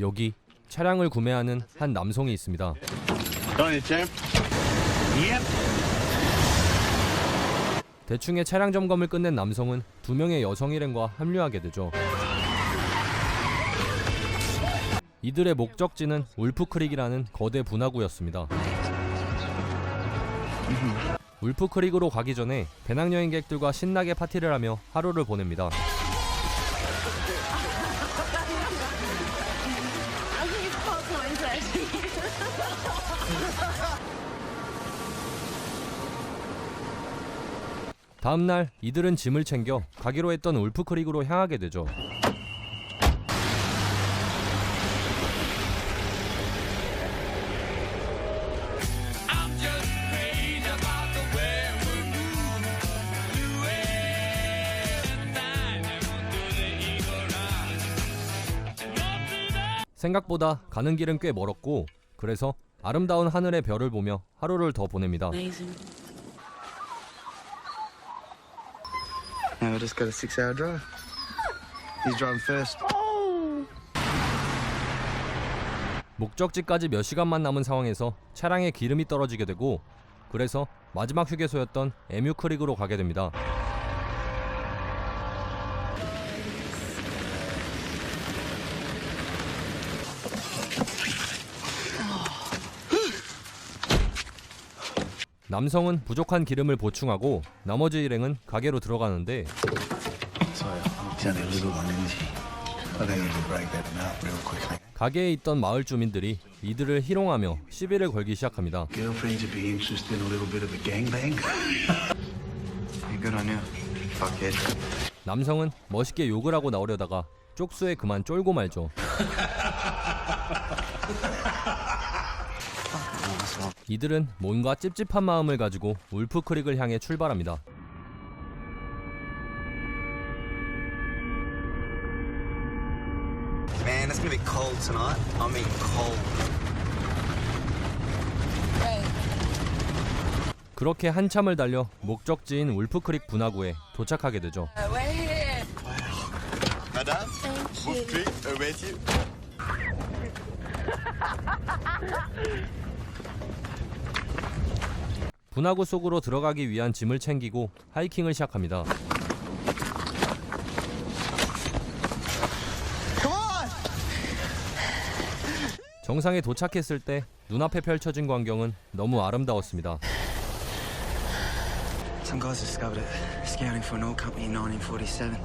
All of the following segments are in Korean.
여기 차량을 구매하는 한 남성이 있습니다. 대충의 차량 점검을 끝낸 남성은 2명의 여성 일행과 합류하게 되죠. 이들의 목적지는 울프크릭이라는 거대 분화구였습니다. 울프크릭으로 가기 전에 배낭여행객들과 신나게 파티를 하며 하루를 보냅니다. 다음날 이들은 짐을 챙겨 가기로 했던 울프크릭으로 향하게 되죠. 생각보다 가는 길은 꽤 멀었고 그래서 아름다운 하늘의 별을 보며 하루를 더 보냅니다. Now I just got a 6-hour drive. He's driving first. 목적지까지 몇 시간만 남은 상황에서 차량에 기름이 떨어지게 되고 그래서 마지막 휴게소였던 에뮤크릭으로 가게 됩니다. 남성은 부족한 기름을 보충하고 나머지 일행은 가게로 들어가는데 가게에 있던 마을 주민들이 이들을 희롱하며 시비를 걸기 시작합니다. 남성은 멋있게 욕을 하고 나오려다가 쪽수에 그만 쫄고 말죠. 이들은 뭔가 찝찝한 마음을 가지고 울프크릭을 향해 출발합니다. Man, it's gonna be cold tonight. I mean cold. 그렇게 한참을 달려 목적지인 울프크릭 분화구에 도착하게 되죠. Madame, Wolf Creek awaits you. 분화구 속으로 들어가기 위한 짐을 챙기고 하이킹을 시작합니다. 정상에 도착했을 때 눈앞에 펼쳐진 광경은 너무 아름다웠습니다. Some guys discovered it, scouting for an oil company in 1947.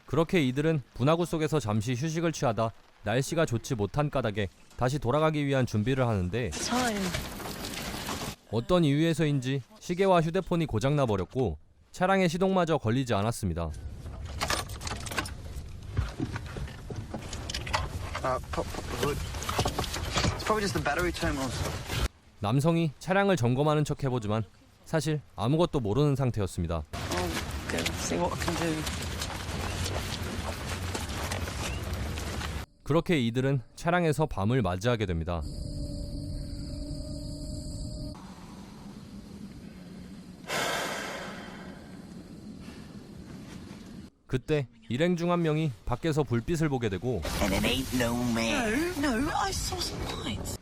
그렇게 이들은 분화구 속에서 잠시 휴식을 취하다 날씨가 좋지 못한 까닭에 다시 돌아가기 위한 준비를 하는데 어떤 이유에서인지 시계와 휴대폰이 고장나 버렸고 차량의 시동마저 걸리지 않았습니다. Pop the hood. It's probably just the battery terminals. 남성이 차량을 점검하는 척 해보지만 사실 아무것도 모르는 상태였습니다. See what I can do. 그렇게 이들은 차량에서 밤을 맞이하게 됩니다. 그때 일행 중 한 명이 밖에서 불빛을 보게 되고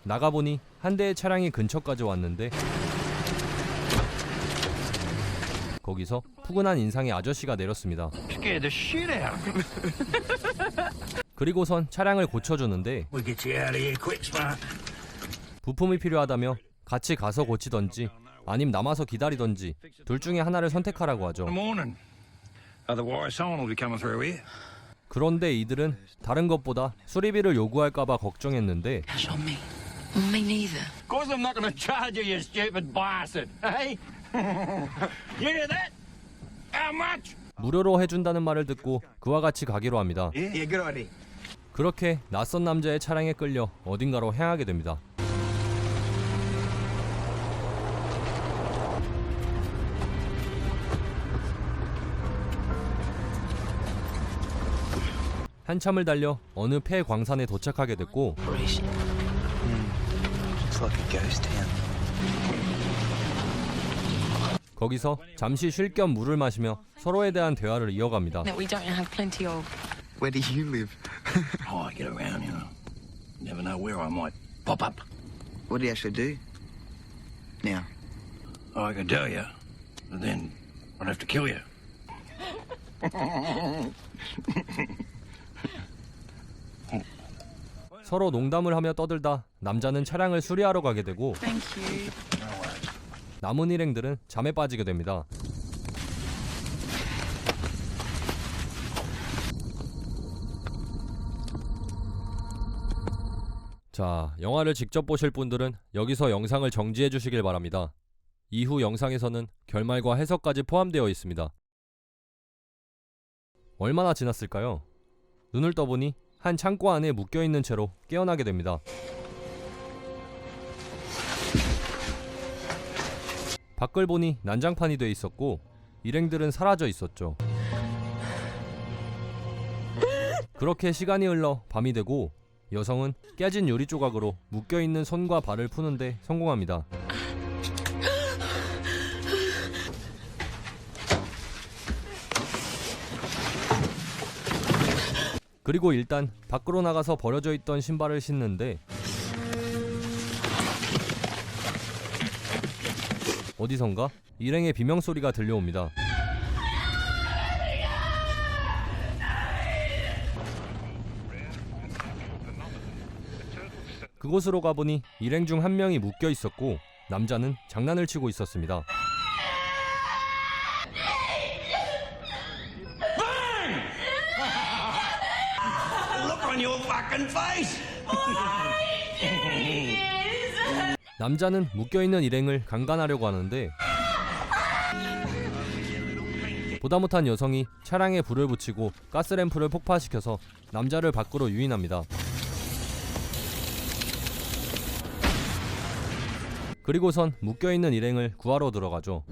나가보니 한 대의 차량이 근처까지 왔는데 거기서 푸근한 인상의 아저씨가 내렸습니다. 그리고선 차량을 고쳐주는데 부품이 필요하다며 같이 가서 고치던지 아님 남아서 기다리던지 둘 중에 하나를 선택하라고 하죠. 그런데 이들은 다른 것보다 수리비를 요구할까봐 걱정했는데 무료로 해준다는 말을 듣고 그와 같이 가기로 합니다. 그렇게 낯선 남자의 차량에 끌려 어딘가로 향하게 됩니다. 한참을 달려 어느 폐 광산에 도착하게 됐고 거기서 잠시 쉴 겸 물을 마시며 서로에 대한 대화를 이어갑니다. That we don't have plenty of. Where do you live? Oh, I get around, you know. Never know where I might pop up. What do you actually do? Now. Oh, I could tell you, but then I'd have to kill you. 서로 농담을 하며 떠들다 남자는 차량을 수리하러 가게 되고 Thank you. 남은 일행들은 잠에 빠지게 됩니다. 자, 영화를 직접 보실 분들은 여기서 영상을 정지해 주시길 바랍니다. 이후 영상에서는 결말과 해석까지 포함되어 있습니다. 얼마나 지났을까요? 눈을 떠보니 한 창고 안에 묶여있는 채로 깨어나게 됩니다. 밖을 보니 난장판이 돼 있었고 일행들은 사라져 있었죠. 그렇게 시간이 흘러 밤이 되고 여성은 깨진 유리 조각으로 묶여있는 손과 발을 푸는데 성공합니다. 그리고 일단 밖으로 나가서 버려져 있던 신발을 신는데 어디선가 일행의 비명소리가 들려옵니다. 그곳으로 가보니 일행 중 한 명이 묶여 있었고 남자는 장난을 치고 있었습니다. Look on your fucking face! 남자는 묶여있는 일행을 강간하려고 하는데 보다 못한 여성이 차량에 불을 붙이고 가스램프를 폭파시켜서 남자를 밖으로 유인합니다. 그리고선 묶여있는 일행을 구하러 들어가죠.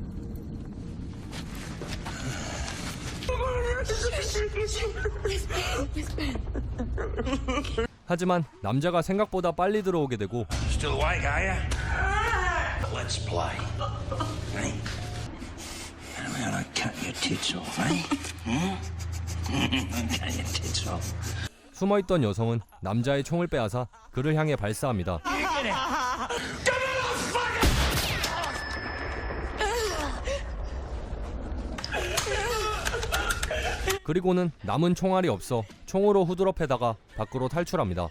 하지만 남자가 생각보다 빨리 들어오게 되고 Still awake, are you? Let's play. Hey? How about I cut your tits off, eh? Cut your tits off. 숨어있던 여성은 남자의 총을 빼앗아 그를 향해 발사합니다. 그리고는 남은 총알이 없어 총으로 후드러 패다가 밖으로 탈출합니다.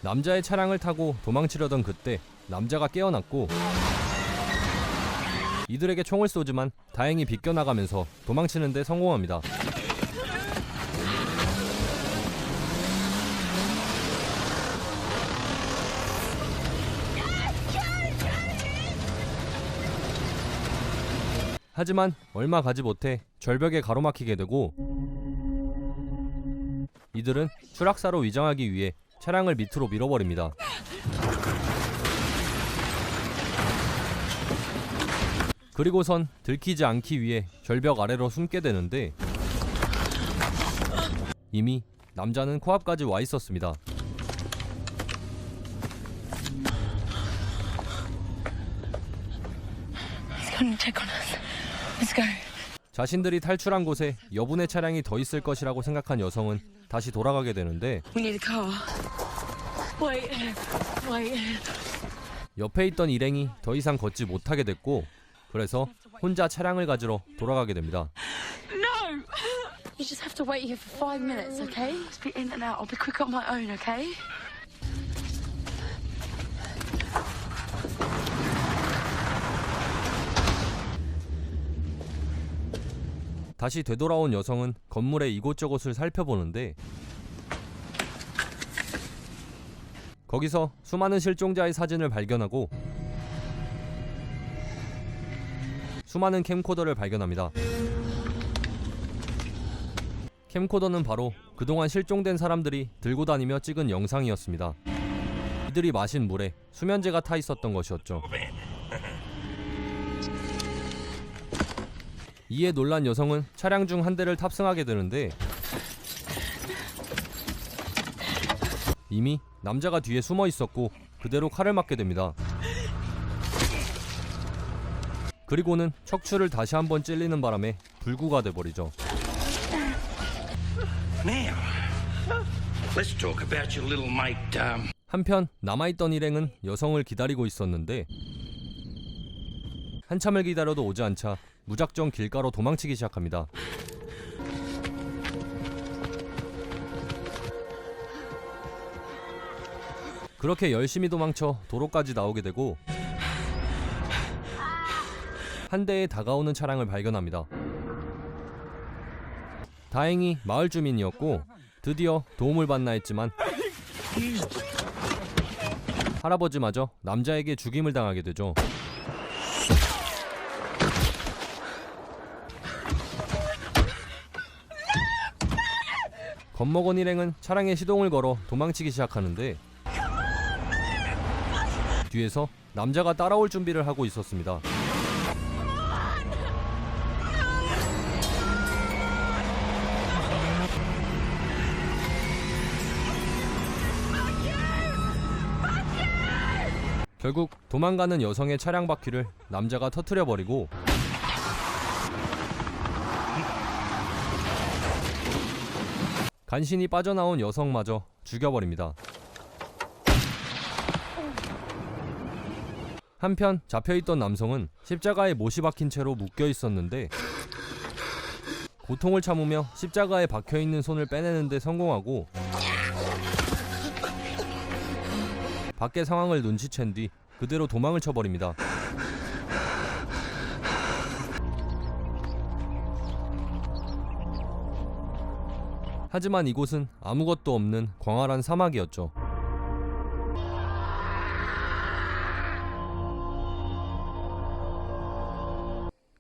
남자의 차량을 타고 도망치려던 그때 남자가 깨어났고 이들에게 총을 쏘지만 다행히 비껴나가면서 도망치는 데 성공합니다. 하지만 얼마 가지 못해 절벽에 가로막히게 되고 이들은 추락사로 위장하기 위해 차량을 밑으로 밀어버립니다. 그리고선 들키지 않기 위해 절벽 아래로 숨게 되는데 이미 남자는 코앞까지 와 있었습니다. He's gonna check on us. Let's go. 자신들이 탈출한 곳에 여분의 차량이 더 있을 것이라고 생각한 여성은 다시 돌아가게 되는데 We need a car. Wait. 옆에 있던 일행이 더 이상 걷지 못하게 됐고 그래서 혼자 차량을 가지러 돌아가게 됩니다. No! You just have to wait here for 5 minutes, okay? Just be in and out. I'll be quick on my own, okay? 다시 되돌아온 여성은 건물의 이곳저곳을 살펴보는데 거기서 수많은 실종자의 사진을 발견하고 수많은 캠코더를 발견합니다. 캠코더는 바로 그동안 실종된 사람들이 들고 다니며 찍은 영상이었습니다. 이들이 마신 물에 수면제가 타 있었던 것이었죠. 이에 놀란 여성은 차량 중 한 대를 탑승하게 되는데 이미 남자가 뒤에 숨어 있었고 그대로 칼을 맞게 됩니다. 그리고는 척추를 다시 한번 찔리는 바람에 불구가 돼버리죠. Now, let's talk about your little mate. 한편 남아있던 일행은 여성을 기다리고 있었는데 한참을 기다려도 오지 않자 무작정 길가로 도망치기 시작합니다. 그렇게 열심히 도망쳐 도로까지 나오게 되고 한 대에 다가오는 차량을 발견합니다. 다행히 마을 주민이었고 드디어 도움을 받나 했지만 할아버지마저 남자에게 죽임을 당하게 되죠. 겁먹은 일행은 차량에 시동을 걸어 도망치기 시작하는데 뒤에서 남자가 따라올 준비를 하고 있었습니다. 결국 도망가는 여성의 차량 바퀴를 남자가 터뜨려버리고 간신히 빠져나온 여성마저 죽여버립니다. 한편 잡혀있던 남성은 십자가에 못이 박힌 채로 묶여있었는데 고통을 참으며 십자가에 박혀있는 손을 빼내는 데 성공하고 밖의 상황을 눈치챈 뒤 그대로 도망을 쳐버립니다. 하지만 이곳은 아무것도 없는 광활한 사막이었죠.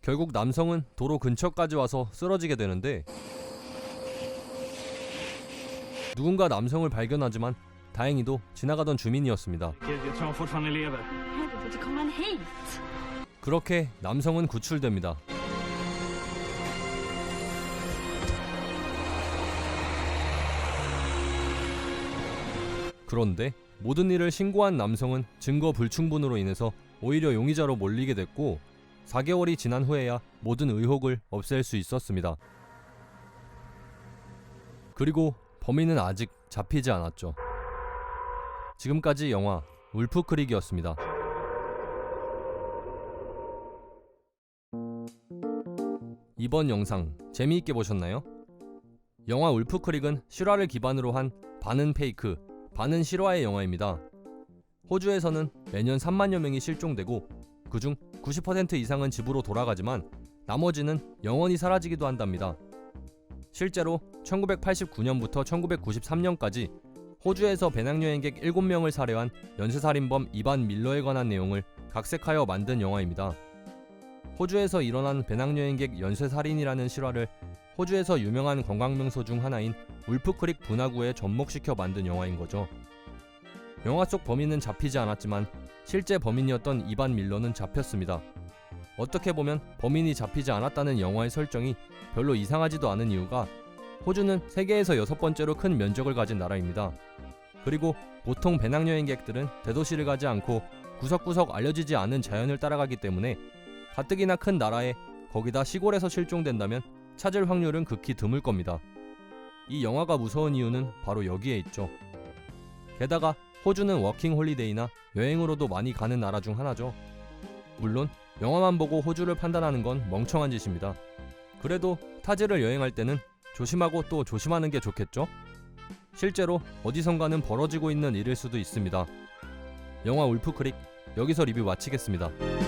결국 남성은 도로 근처까지 와서 쓰러지게 되는데 누군가 남성을 발견하지만 다행히도 지나가던 주민이었습니다. 그렇게 남성은 구출됩니다. 그런데 모든 일을 신고한 남성은 증거 불충분으로 인해서 오히려 용의자로 몰리게 됐고 4개월이 지난 후에야 모든 의혹을 없앨 수 있었습니다. 그리고 범인은 아직 잡히지 않았죠. 지금까지 영화 울프 크릭이었습니다. 이번 영상 재미있게 보셨나요? 영화 울프 크릭은 실화를 기반으로 한 반은 페이크, 반은 실화의 영화입니다. 호주에서는 매년 3만여 명이 실종되고 그중 90% 이상은 집으로 돌아가지만 나머지는 영원히 사라지기도 한답니다. 실제로 1989년부터 1993년까지 호주에서 배낭여행객 7명을 살해한 연쇄살인범 이반 밀러에 관한 내용을 각색하여 만든 영화입니다. 호주에서 일어난 배낭여행객 연쇄살인이라는 실화를 호주에서 유명한 관광명소 중 하나인 울프크릭 분화구에 접목시켜 만든 영화인 거죠. 영화 속 범인은 잡히지 않았지만 실제 범인이었던 이반 밀러는 잡혔습니다. 어떻게 보면 범인이 잡히지 않았다는 영화의 설정이 별로 이상하지도 않은 이유가 호주는 세계에서 6번째로 큰 면적을 가진 나라입니다. 그리고 보통 배낭여행객들은 대도시를 가지 않고 구석구석 알려지지 않은 자연을 따라가기 때문에 가뜩이나 큰 나라에 거기다 시골에서 실종된다면 찾을 확률은 극히 드물 겁니다. 이 영화가 무서운 이유는 바로 여기에 있죠. 게다가 호주는 워킹 홀리데이나 여행으로도 많이 가는 나라 중 하나죠. 물론 영화만 보고 호주를 판단하는 건 멍청한 짓입니다. 그래도 타지를 여행할 때는 조심하고 또 조심하는 게 좋겠죠? 실제로 어디선가는 벌어지고 있는 일일 수도 있습니다. 영화 울프크릭 여기서 리뷰 마치겠습니다.